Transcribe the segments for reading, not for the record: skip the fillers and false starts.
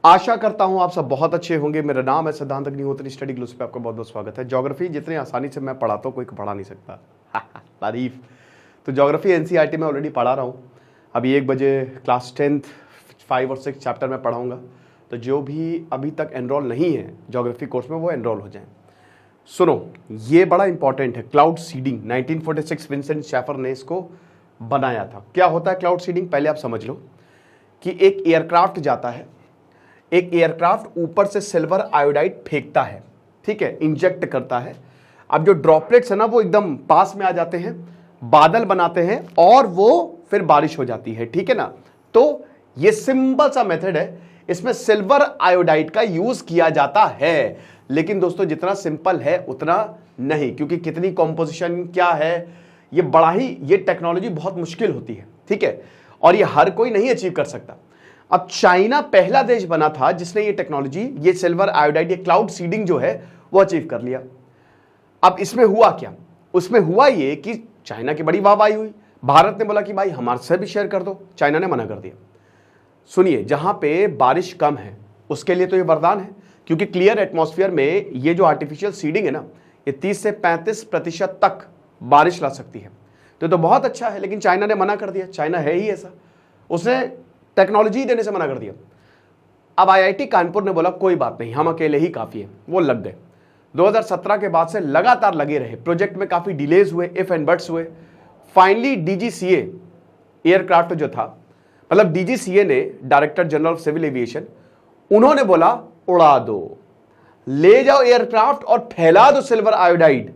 आशा करता हूं आप सब बहुत अच्छे होंगे। मेरा नाम है सिद्धांत अग्निहोत्री, स्टडी ग्लूस पे आपका बहुत बहुत स्वागत है। ज्योग्राफी जितनी आसानी से मैं पढ़ाता हूं कोई पढ़ा नहीं सकता। तारीफ। तो ज्योग्राफी एनसीईआरटी में ऑलरेडी पढ़ा रहा हूं। अभी 1 बजे क्लास 10th 5 और 6 चैप्टर में पढ़ाऊंगा। तो जो भी अभी तक एनरोल नहीं है ज्योग्राफी कोर्स में वो एनरोल हो जाए। सुनो, ये बड़ा इंपॉर्टेंट है। क्लाउड सीडिंग 1946 विंसेंट शेफर ने इसको बनाया था। क्या होता है क्लाउड सीडिंग, पहले आप समझ लो कि एक एयरक्राफ्ट जाता है, एक एयरक्राफ्ट ऊपर से सिल्वर आयोडाइड फेंकता है, ठीक है, इंजेक्ट करता है। अब जो ड्रॉपलेट्स है ना वो एकदम पास में आ जाते हैं, बादल बनाते हैं और वो फिर बारिश हो जाती है, ठीक है ना। तो ये सिंपल सा मेथड है, इसमें सिल्वर आयोडाइड का यूज किया जाता है। लेकिन दोस्तों जितना सिंपल है उतना नहीं, क्योंकि कितनी कॉम्पोजिशन क्या है ये बड़ा ही, ये टेक्नोलॉजी बहुत मुश्किल होती है, ठीक है, और ये हर कोई नहीं अचीव कर सकता। अब चाइना पहला देश बना था जिसने ये टेक्नोलॉजी, ये सिल्वर आयोडाइड, ये क्लाउड सीडिंग जो है वो अचीव कर लिया। अब इसमें हुआ क्या, उसमें हुआ ये कि चाइना की बड़ी वाहवाही हुई। भारत ने बोला कि भाई हमारे से भी शेयर कर दो, चाइना ने मना कर दिया। सुनिए, जहां पे बारिश कम है उसके लिए तो ये वरदान है, क्योंकि क्लियर एटमॉस्फेयर में ये जो आर्टिफिशियल सीडिंग है ना, ये 30 से 35% तक बारिश ला सकती है। तो बहुत अच्छा है, लेकिन चाइना ने मना कर दिया। चाइना है ही ऐसा, उसने टेक्नोलॉजी देने से मना कर दिया। अब आईआईटी कानपुर ने बोला कोई बात नहीं, हम अकेले ही काफी है, वो लग गए। 2017 के बाद से लगातार लगे रहे। प्रोजेक्ट में काफी डिलेज हुए, इफ एंड बट्स हुए। फाइनली डीजीसीए एयरक्राफ्ट जो था, मतलब डीजीसीए ने, director general of civil aviation, उन्होंने बोला उड़ा दो, ले जाओ एयरक्राफ्ट और फैला दो सिल्वर आयोडाइड।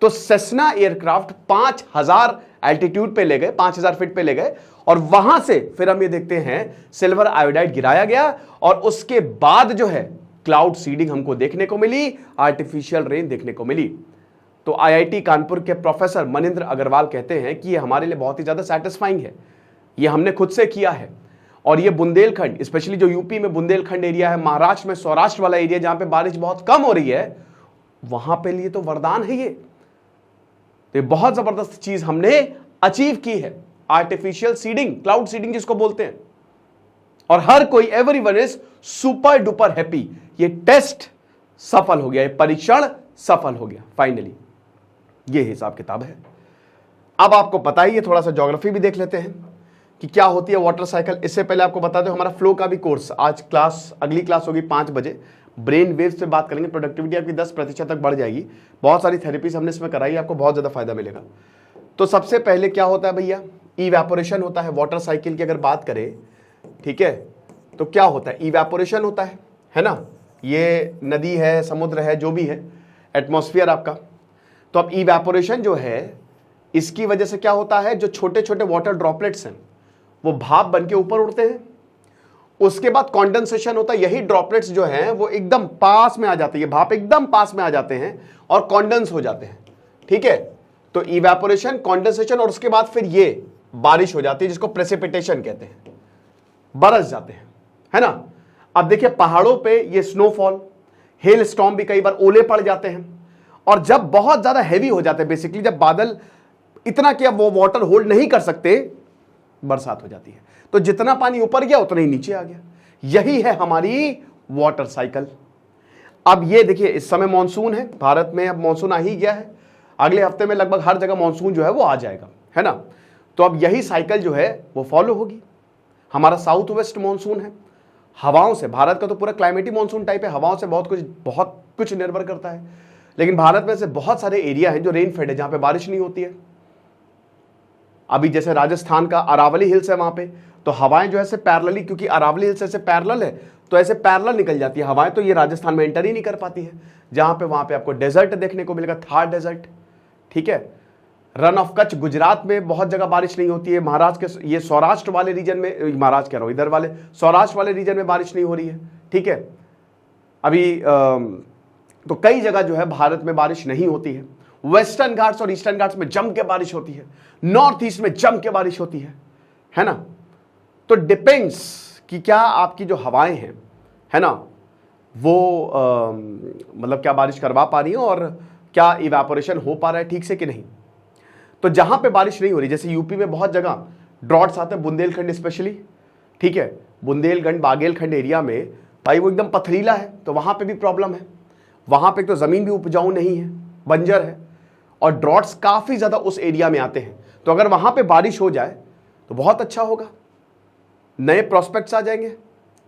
तो सेस्ना एयरक्राफ्ट 5000 एल्टीट्यूड पे ले गए, 5000 फीट पे ले गए, और वहां से फिर हम ये देखते हैं सिल्वर आयोडाइड गिराया गया, और उसके बाद जो है क्लाउड सीडिंग हमको देखने को मिली, आर्टिफिशियल रेन देखने को मिली। तो आईआईटी कानपुर के प्रोफेसर मनिंद्र अग्रवाल कहते हैं कि ये हमारे लिए बहुत ही ज्यादा सेटिस्फाइंग है, ये हमने खुद से किया है। और ये बुंदेलखंड, स्पेशली जो यूपी में बुंदेलखंड एरिया है, महाराष्ट्र में सौराष्ट्र वाला एरिया जहां पे बारिश बहुत कम हो रही है, वहां पे लिए तो वरदान है ये। तो बहुत जबरदस्त चीज हमने अचीव की है, आर्टिफिशियल सीडिंग, क्लाउड सीडिंग जिसको बोलते हैं। और हर कोई, everyone is super duper happy. ये टेस्ट सफल हो गया, ये परीक्षण सफल हो गया फाइनली। ये हिसाब किताब है। अब आपको पता ही है, थोड़ा सा ज्योग्राफी भी देख लेते हैं कि क्या होती है वाटर साइकिल। इससे पहले आपको बता दो हमारा फ्लो का भी कोर्स, आज क्लास, अगली क्लास होगी 5 बजे, ब्रेन वेव्स पे बात करेंगे। प्रोडक्टिविटी आपकी 10% तक बढ़ जाएगी। बहुत सारी थेरेपीज हमने इसमें कराई, आपको बहुत ज्यादा फायदा मिलेगा। तो सबसे पहले क्या होता है भैया, इवेपोरेशन होता है। वाटर साइकिल की अगर बात करें, ठीक है, तो क्या होता है, इवेपोरेशन होता है ना। ये नदी है, समुद्र है, जो भी है, एटमॉस्फेयर आपका। तो अब इवेपोरेशन जो है, इसकी वजह से क्या होता है, जो छोटे छोटे वाटर ड्रॉपलेट्स हैं वो भाप बन के ऊपर उड़ते हैं। उसके बाद कॉन्डेंसेशन होता है, यही ड्रॉपलेट्स जो हैं वो एकदम पास में आ जाते हैं, ये भाप एकदम पास में आ जाते हैं और कॉन्डेंस हो जाते हैं, ठीक है। तो इवेपोरेशन, कॉन्डेंसेशन, और उसके बाद फिर ये बारिश हो जाती है, जिसको प्रेसिपिटेशन कहते हैं, बरस जाते हैं, है ना। अब देखिए पहाड़ों पे ये स्नोफॉल, हेल स्टॉर्म भी, कई बार ओले पड़ जाते हैं। और जब बहुत ज्यादा हैवी हो जाते हैं, बेसिकली जब बादल इतना कि अब वो वाटर होल्ड नहीं कर सकते, बरसात हो जाती है। तो जितना पानी ऊपर गया उतना ही नीचे आ गया। यही है हमारी वाटर साइकिल। अब ये देखिए, इस समय मॉनसून है भारत में, अब मॉनसून आ ही गया है। अगले हफ्ते में लगभग हर जगह मॉनसून जो है वो आ जाएगा, है ना। तो अब यही साइकिल जो है वो फॉलो होगी। हमारा साउथ वेस्ट मॉनसून है, हवाओं से, भारत का तो पूरा क्लाइमेटी मॉनसून टाइप है, हवाओं से बहुत कुछ निर्भर करता है। लेकिन भारत में से बहुत सारे एरिया हैं जो रेन फेड है, जहां पे बारिश नहीं होती है। अभी जैसे राजस्थान का अरावली हिल्स है, वहां पे तो हवाएं जो है पैरेलली, क्योंकि अरावली हिल्स ऐसे पैरेलल है, तो ऐसे पैरेलल निकल जाती है हवाएं, तो ये राजस्थान में एंटर ही नहीं कर पाती है। जहां पे वहां पे आपको डेजर्ट देखने को मिलेगा, थार डेजर्ट, ठीक है। रन ऑफ कच्छ गुजरात में बहुत जगह बारिश नहीं होती है। महाराष्ट्र के ये सौराष्ट्र वाले रीजन में, महाराष्ट्र कह रहा हूं, इधर वाले सौराष्ट्र वाले रीजन में बारिश नहीं हो रही है, ठीक है। अभी तो कई जगह जो है भारत में बारिश नहीं होती है। वेस्टर्न घाट्स और ईस्टर्न घाट्स में जम के बारिश होती है, नॉर्थ ईस्ट में जम के बारिश होती है ना। तो डिपेंड्स कि क्या आपकी जो हवाएं हैं, है ना, वो मतलब क्या बारिश करवा पा रही हो और क्या इवेपोरेशन हो पा रहा है ठीक से कि नहीं। तो जहां पे बारिश नहीं हो रही, जैसे यूपी में बहुत जगह ड्रॉट्स आते हैं, बुंदेलखंड स्पेशली, ठीक है, बुंदेलखंड बागेलखंड एरिया में भाई वो एकदम पथरीला है तो वहाँ पे भी प्रॉब्लम है, वहाँ पे तो ज़मीन भी उपजाऊ नहीं है, बंजर है, और ड्रॉट्स काफ़ी ज़्यादा उस एरिया में आते हैं। तो अगर वहाँ पे बारिश हो जाए तो बहुत अच्छा होगा, नए प्रॉस्पेक्ट्स आ जाएंगे,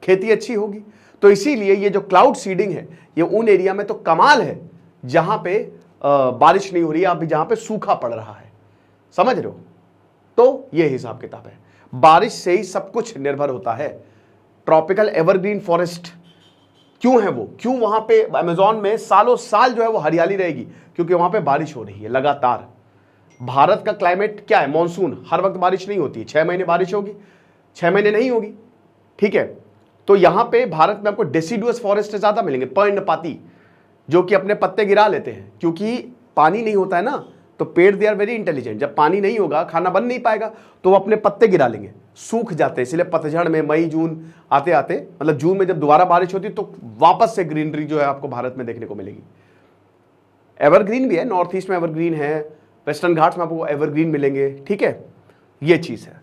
खेती अच्छी होगी। तो इसीलिए ये जो क्लाउड सीडिंग है ये उन एरिया में तो कमाल है जहाँ पे बारिश नहीं हो रही है, अभी जहाँ पे सूखा पड़ रहा है, समझ रहे हो। तो ये हिसाब किताब है, बारिश से ही सब कुछ निर्भर होता है। ट्रॉपिकल एवरग्रीन फॉरेस्ट क्यों है वो, क्यों वहां पे अमेज़न में सालों साल जो है वो हरियाली रहेगी, क्योंकि वहां पे बारिश हो रही है लगातार। भारत का क्लाइमेट क्या है, मॉनसून, हर वक्त बारिश नहीं होती, 6 महीने बारिश होगी, 6 महीने नहीं होगी, ठीक है। तो यहां पे भारत में आपको डेसिडुअस फॉरेस्ट ज्यादा मिलेंगे, पर्णपाती, जो कि अपने पत्ते गिरा लेते हैं, क्योंकि पानी नहीं होता है ना। तो पेड़ दे आर वेरी इंटेलिजेंट, जब पानी नहीं होगा खाना बन नहीं पाएगा तो वो अपने पत्ते गिरा लेंगे, सूख जाते हैं। इसलिए पतझड़ में मई जून आते आते, मतलब जून में जब दोबारा बारिश होती है तो वापस से ग्रीनरी जो है आपको भारत में देखने को मिलेगी। एवरग्रीन भी है, नॉर्थ ईस्ट में एवरग्रीन है, वेस्टर्न घाट्स में आपको एवरग्रीन मिलेंगे, ठीक है, ये चीज़ है।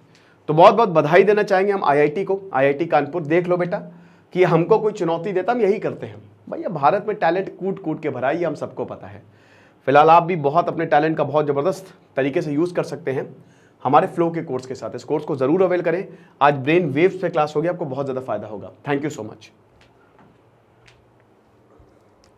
तो बहुत बहुत बधाई देना चाहेंगे हम आईआईटी को, आईआईटी कानपुर। देख लो बेटा कि हमको कोई चुनौती देता हम यही करते हैं भैया। भारत में टैलेंट कूट कूट के भरा है, ये हम सबको पता है। फिलहाल आप भी बहुत अपने टैलेंट का बहुत ज़बरदस्त तरीके से यूज़ कर सकते हैं हमारे फ्लो के कोर्स के साथ। इस कोर्स को ज़रूर अवेल करें। आज ब्रेन वेव्स पे क्लास होगी, आपको बहुत ज़्यादा फायदा होगा। Thank you so much.